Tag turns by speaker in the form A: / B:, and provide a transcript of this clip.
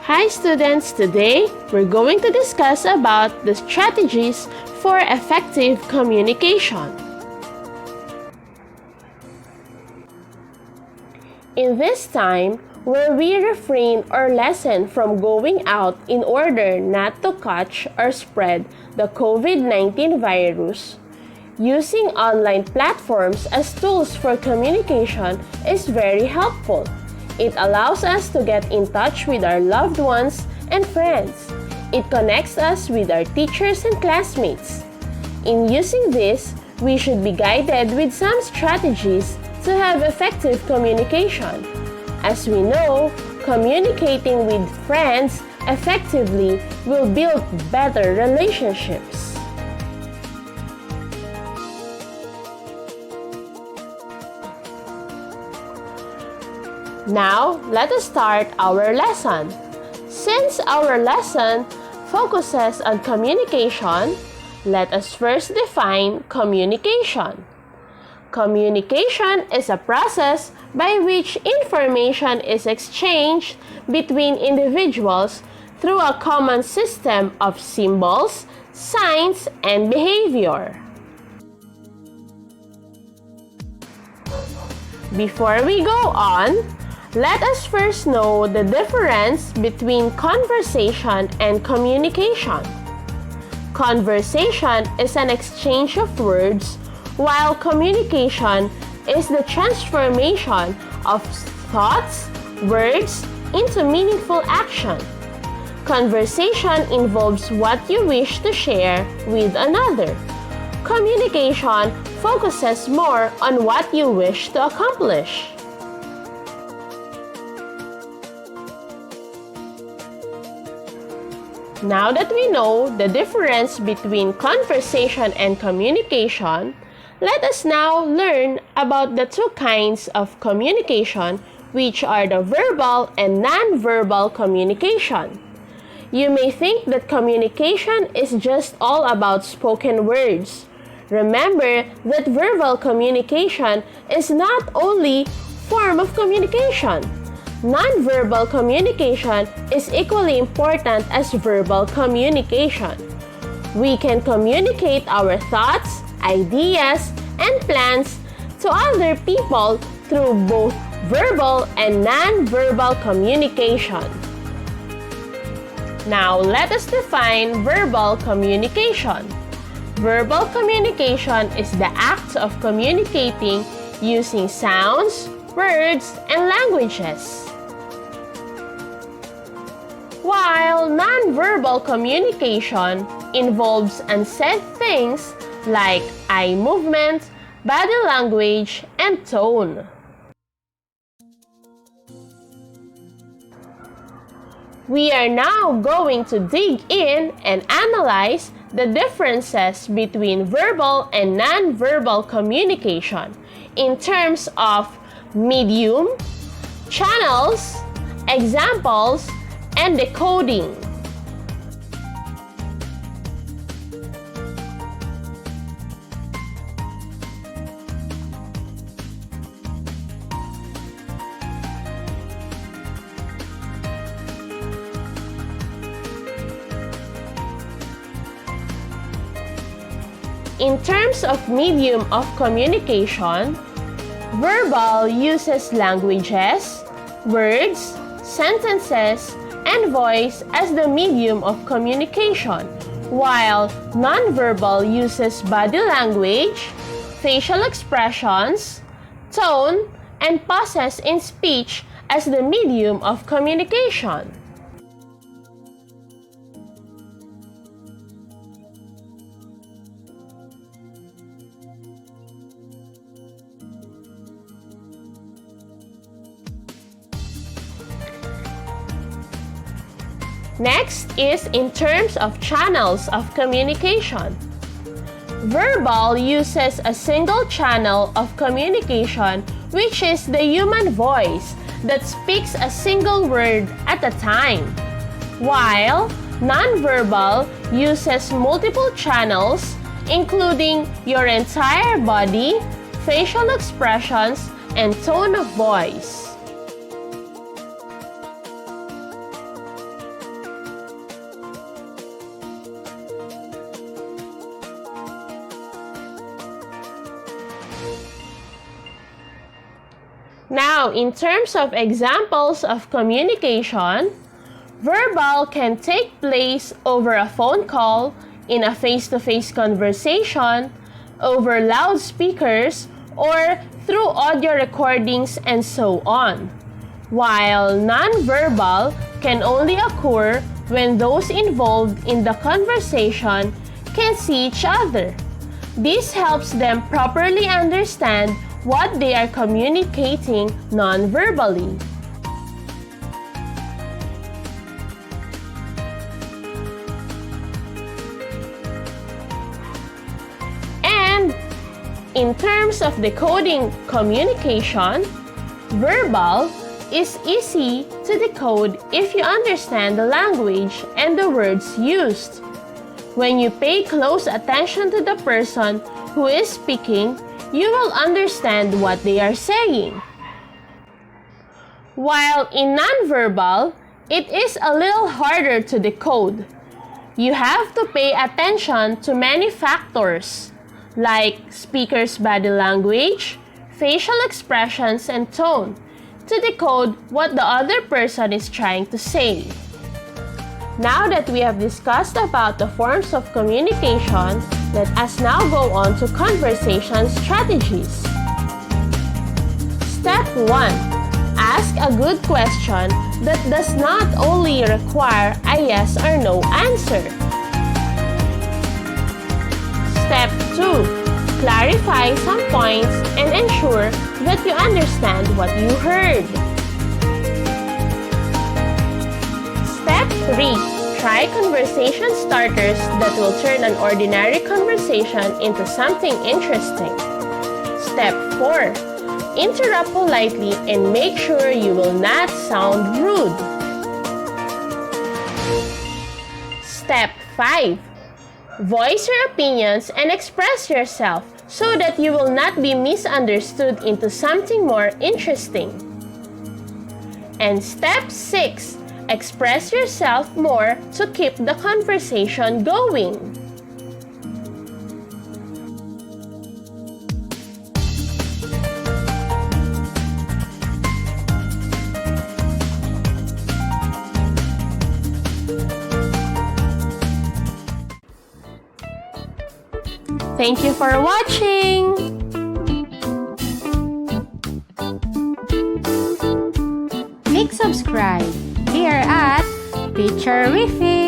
A: Hi students, today we're going to discuss about the strategies for effective communication. In this time, where we refrain or lessen from going out in order not to catch or spread the COVID-19 virus, using online platforms as tools for communication is very helpful. It allows us to get in touch with our loved ones and friends. It connects us with our teachers and classmates. In using this, we should be guided with some strategies to have effective communication. As we know, communicating with friends effectively will build better relationships. Now, let us start our lesson. Since our lesson focuses on communication, let us first define communication. Communication is a process by which information is exchanged between individuals through a common system of symbols, signs, and behavior. Before we go on, let us first know the difference between conversation and communication. Conversation is an exchange of words, while communication is the transformation of thoughts, words, into meaningful action. Conversation involves what you wish to share with another. Communication focuses more on what you wish to accomplish. Now that we know the difference between conversation and communication, let us now learn about the two kinds of communication, which are the verbal and non-verbal communication. You may think that communication is just all about spoken words. Remember that verbal communication is not only form of communication. Non-verbal communication is equally important as verbal communication. We can communicate our thoughts, ideas, and plans to other people through both verbal and non-verbal communication. Now, let us define verbal communication. Verbal communication is the act of communicating using sounds, words, and languages. While non-verbal communication involves unsaid things like eye movement, body language, and tone. We are now going to dig in and analyze the differences between verbal and non-verbal communication in terms of medium, channels, examples, and decoding. In terms of medium of communication, verbal uses languages, words, sentences, and voice as the medium of communication, while nonverbal uses body language, facial expressions, tone, and pauses in speech as the medium of communication. Next is in terms of channels of communication. Verbal uses a single channel of communication, which is the human voice that speaks a single word at a time, while nonverbal uses multiple channels, including your entire body, facial expressions, and tone of voice. Now, in terms of examples of communication, verbal can take place over a phone call, in a face-to-face conversation, over loudspeakers, or through audio recordings, and so on. While non-verbal can only occur when those involved in the conversation can see each other. This helps them properly understand what they are communicating non-verbally. And in terms of decoding communication, verbal is easy to decode if you understand the language and the words used. When you pay close attention to the person who is speaking, you will understand what they are saying. While in nonverbal, it is a little harder to decode. You have to pay attention to many factors, like speaker's body language, facial expressions, and tone, to decode what the other person is trying to say. Now that we have discussed about the forms of communication, let us now go on to conversation strategies. Step 1. Ask a good question that does not only require a yes or no answer. Step 2. Clarify some points and ensure that you understand what you heard. Step 3. Try conversation starters that will turn an ordinary conversation into something interesting. Step 4. Interrupt politely and make sure you will not sound rude. Step 5. Voice your opinions and express yourself so that you will not be misunderstood into something more interesting. And step 6. Express yourself more to keep the conversation going. Thank you for watching!
B: Click subscribe here at Teacherrific.